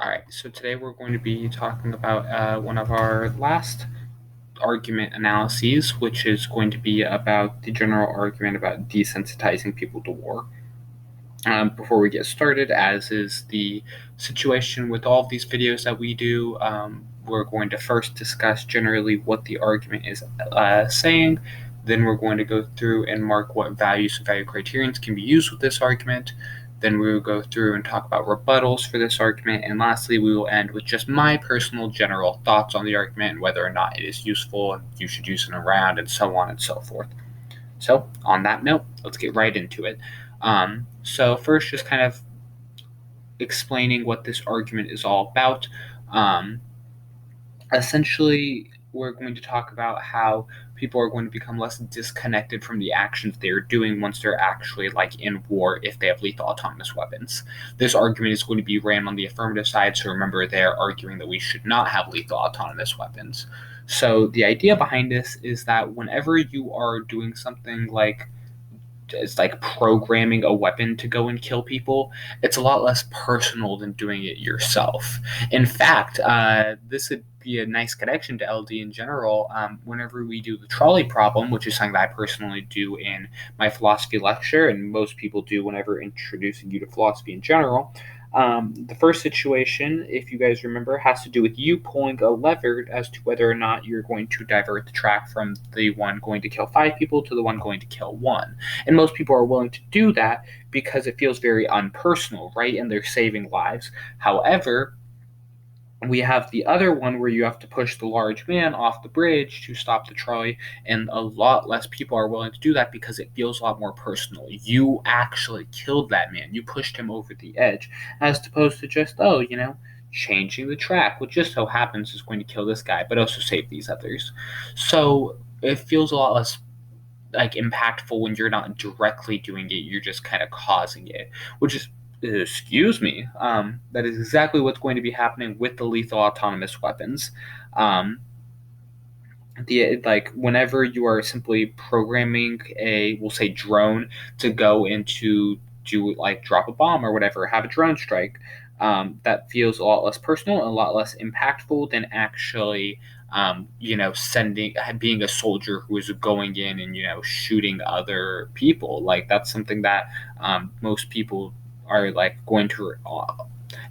All right, so today we're going to be talking about one of our last argument analyses, which is going to be about the general argument about desensitizing people to war. Before we get started, as is the situation with all of these videos that we do, we're going to first discuss generally what the argument is saying. Then we're going to go through and mark what values and value criterions can be used with this argument. Then we will go through and talk about rebuttals for this argument. And lastly, we will end with just my personal general thoughts on the argument and whether or not it is useful and you should use it around and so on and so forth. So on that note, let's get right into it. So first, just kind of explaining what this argument is all about. Essentially, we're going to talk about how people are going to become less disconnected from the actions they're doing once they're actually in war if they have lethal autonomous weapons. This argument is going to be ran on the affirmative side, so remember they're arguing that we should not have lethal autonomous weapons. So the idea behind this is that whenever you are doing something it's like programming a weapon to go and kill people, it's a lot less personal than doing it yourself. In fact, this would be a nice connection to LD in general. Whenever we do the trolley problem, which is something that I personally do in my philosophy lecture, and most people do whenever introducing you to philosophy in general, the first situation, if you guys remember, has to do with you pulling a lever as to whether or not you're going to divert the track from the one going to kill 5 people to the one going to kill 1. And most people are willing to do that because it feels very unpersonal, right? And they're saving lives. However, we have the other one where you have to push the large man off the bridge to stop the trolley, and a lot less people are willing to do that because it feels a lot more personal. You actually killed that man. You pushed him over the edge, as opposed to just, changing the track, which just so happens is going to kill this guy, but also save these others. So it feels a lot less impactful when you're not directly doing it, you're just kind of causing it, which is excuse me, that is exactly what's going to be happening with the lethal autonomous weapons. Whenever you are simply programming a, we'll say, drone to go into do drop a bomb or whatever, have a drone strike, that feels a lot less personal and a lot less impactful than actually being a soldier who is going in and shooting other people. That's something that most people are going to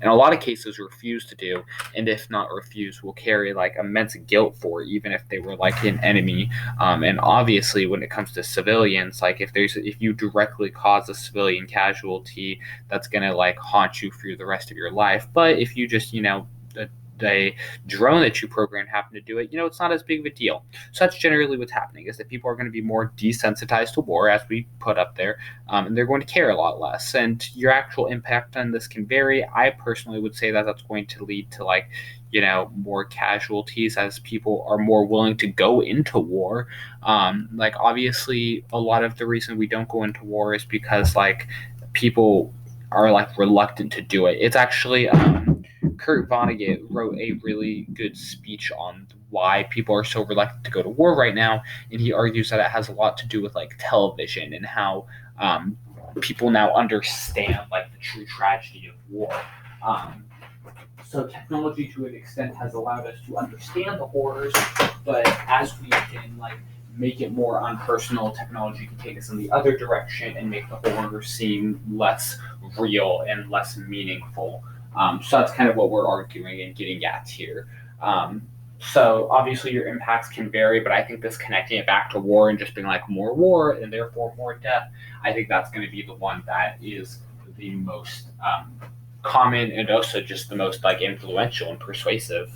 in a lot of cases refuse to do, and if not refuse, will carry immense guilt for, even if they were an enemy. And obviously when it comes to civilians, if you directly cause a civilian casualty, that's gonna haunt you through the rest of your life. But if you just the drone that you programmed happened to do it, it's not as big of a deal. So that's generally what's happening, is that people are going to be more desensitized to war, as we put up there, and they're going to care a lot less. And your actual impact on this can vary. I personally would say that that's going to lead to more casualties, as people are more willing to go into war. Obviously, a lot of the reason we don't go into war is because people are reluctant to do it. It's actually Kurt Vonnegut wrote a really good speech on why people are so reluctant to go to war right now, and he argues that it has a lot to do with television and how people now understand the true tragedy of war. So technology, to an extent, has allowed us to understand the horrors, but as we can make it more unpersonal, technology can take us in the other direction and make the horror seem less real and less meaningful. So that's kind of what we're arguing and getting at here. So obviously your impacts can vary, but I think this connecting it back to war and just being more war and therefore more death, I think that's going to be the one that is the most common and also just the most influential and persuasive.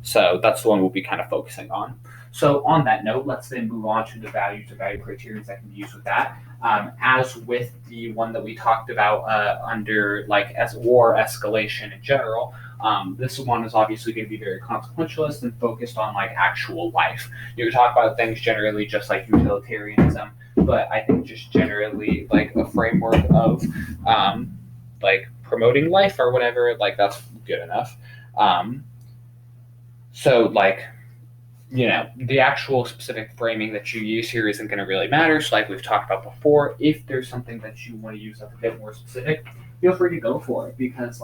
So that's the one we'll be kind of focusing on. So on that note, let's then move on to the values and value criteria that can be used with that. As with the one that we talked about under as war escalation in general, this one is obviously going to be very consequentialist and focused on actual life. You can talk about things generally just like utilitarianism, but I think just generally a framework of promoting life or whatever, that's good enough. So the actual specific framing that you use here isn't going to really matter. So we've talked about before, if there's something that you want to use that's a bit more specific, feel free to go for it, because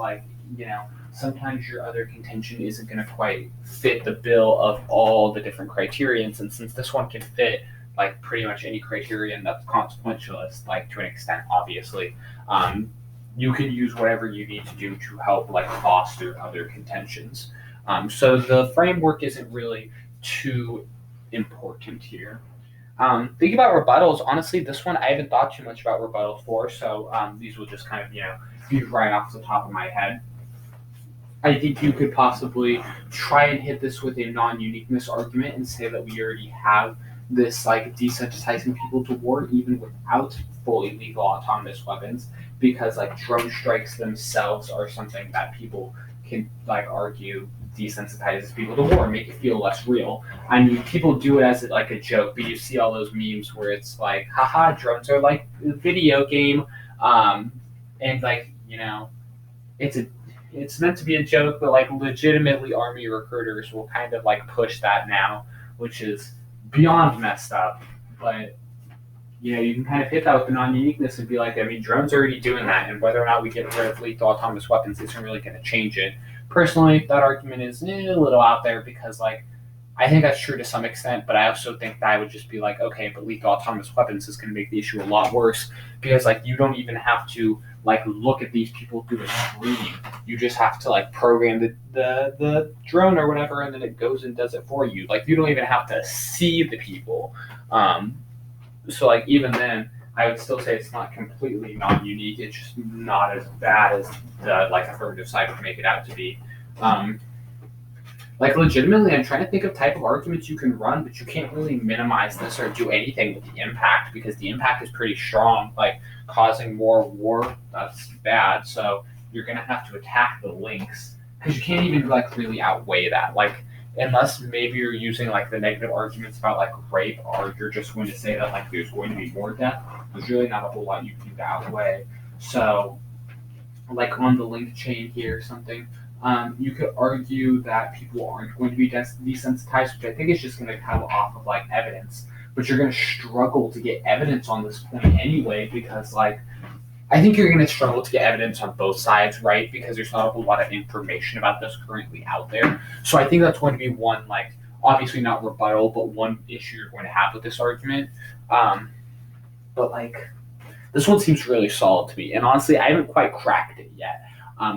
sometimes your other contention isn't going to quite fit the bill of all the different criterions. And since this one can fit like pretty much any criterion that's consequentialist, like to an extent, obviously, um, you can use whatever you need to do to help like foster other contentions. So the framework isn't really too important here. Thinking about rebuttals, honestly, this one I haven't thought too much about rebuttals for, so these will just kind of, be right off the top of my head. I think you could possibly try and hit this with a non-uniqueness argument and say that we already have this like desensitizing people to war even without fully legal autonomous weapons, because like drone strikes themselves are something that people can like argue desensitizes people to war, make it feel less real. I mean, people do it as like a joke, but you see all those memes where it's like, haha, drones are like a video game, and like it's a it's meant to be a joke, but like legitimately army recruiters will kind of like push that now, which is beyond messed up. But you can kind of hit that with the non-uniqueness and be like, I mean, drones are already doing that, and whether or not we get rid of lethal autonomous weapons isn't really going to change it. Personally, that argument is a little out there because like I think that's true to some extent, but I also think that I would just be like, okay, but lethal autonomous weapons is going to make the issue a lot worse because like you don't even have to like look at these people through a screen. You just have to like program the drone or whatever, and then it goes and does it for you. Like you don't even have to see the people. So like even then, I would still say it's not completely non-unique. It's just not as bad as the like affirmative side would make it out to be. Like legitimately, I'm trying to think of type of arguments you can run, but you can't really minimize this or do anything with the impact because the impact is pretty strong. Like causing more war, that's bad. So you're gonna have to attack the links because you can't even like really outweigh that. Like unless maybe you're using like the negative arguments about like rape, or you're just going to say that like there's going to be more death. There's really not a whole lot you can do to outweigh. So like on the link chain here or something. You could argue that people aren't going to be desensitized, which I think is just going to come off of like evidence. But you're going to struggle to get evidence on this point anyway, because like I think you're going to struggle to get evidence on both sides, right? Because there's not a whole lot of information about this currently out there. So I think that's going to be one like obviously not rebuttal, but one issue you're going to have with this argument. But like this one seems really solid to me, and honestly, I haven't quite cracked it yet.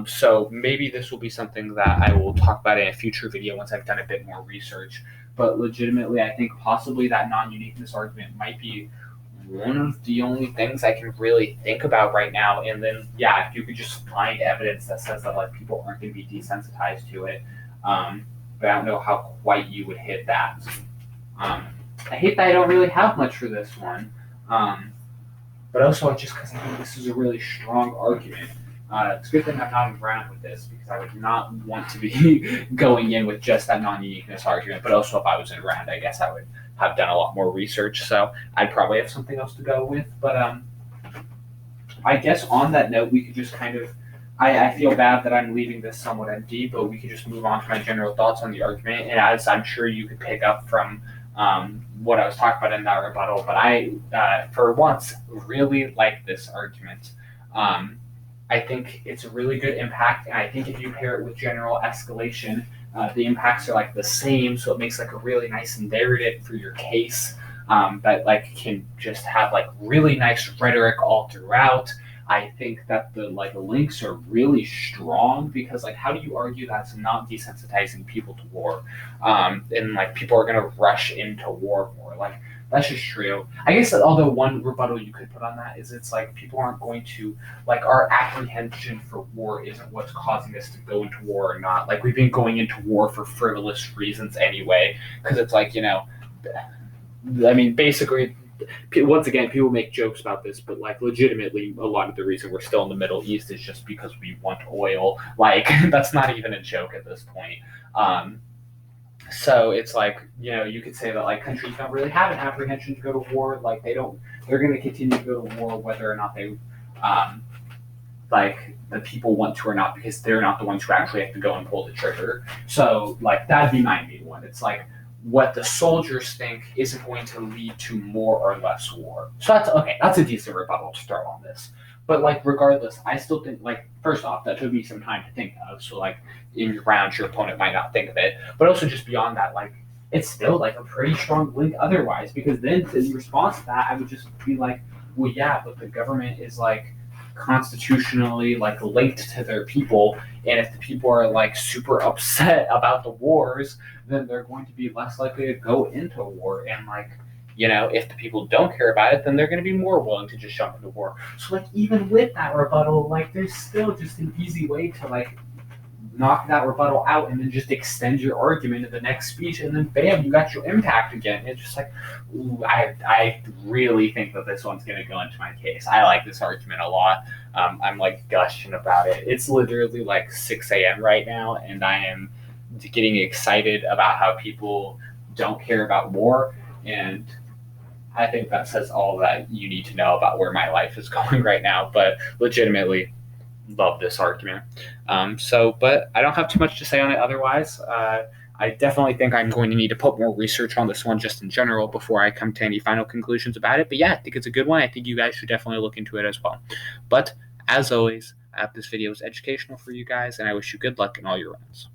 So maybe this will be something that I will talk about in a future video once I've done a bit more research. But legitimately, I think possibly that non-uniqueness argument might be one of the only things I can really think about right now. And then, yeah, if you could just find evidence that says that like people aren't going to be desensitized to it, but I don't know how quite you would hit that. I hate that I don't really have much for this one, but also just because I think this is a really strong argument. It's a good thing I'm not in round with this because I would not want to be going in with just that non-uniqueness argument. But also, if I was in round, I guess I would have done a lot more research. So I'd probably have something else to go with. But I guess on that note, we could just kind of. I feel bad that I'm leaving this somewhat empty, but we could just move on to my general thoughts on the argument. And as I'm sure you could pick up from what I was talking about in that rebuttal, but I, for once, really like this argument. I think it's a really good impact, and I think if you pair it with general escalation, the impacts are like the same, so it makes like a really nice narrative for your case that like can just have like really nice rhetoric all throughout. I think that the like links are really strong because like how do you argue that's not desensitizing people to war, and like people are gonna rush into war more like. That's just true. I guess that although one rebuttal you could put on that is it's like people aren't going to like our apprehension for war isn't what's causing us to go into war or not. Like we've been going into war for frivolous reasons anyway, because it's like I mean basically once again people make jokes about this, but like legitimately a lot of the reason we're still in the Middle East is just because we want oil. Like that's not even a joke at this point. So it's like, you could say that like countries don't really have an apprehension to go to war. Like they're going to continue to go to war whether or not they, like the people want to or not, because they're not the ones who actually have to go and pull the trigger. So like that'd be my main one. It's like what the soldiers think isn't going to lead to more or less war. So that's okay. That's a decent rebuttal to throw on this. but like regardless, I still think like first off that took me some time to think of. So like in your rounds, your opponent might not think of it, but also just beyond that, like it's still like a pretty strong link otherwise. Because then in response to that, I would just be like, well, yeah, but the government is like constitutionally like linked to their people, and if the people are like super upset about the wars, then they're going to be less likely to go into war. And like if the people don't care about it, then they're going to be more willing to just jump into war. So, like, even with that rebuttal, like, there's still just an easy way to, like, knock that rebuttal out and then just extend your argument in the next speech, and then bam, you got your impact again. It's just like, ooh, I really think that this one's going to go into my case. I like this argument a lot. I'm, like, gushing about it. It's literally, like, 6 a.m. right now, and I am getting excited about how people don't care about war, and I think that says all that you need to know about where my life is going right now. But legitimately, love this argument. But I don't have too much to say on it otherwise. I definitely think I'm going to need to put more research on this one just in general before I come to any final conclusions about it. But yeah, I think it's a good one. I think you guys should definitely look into it as well. But as always, I hope this video is educational for you guys, and I wish you good luck in all your runs.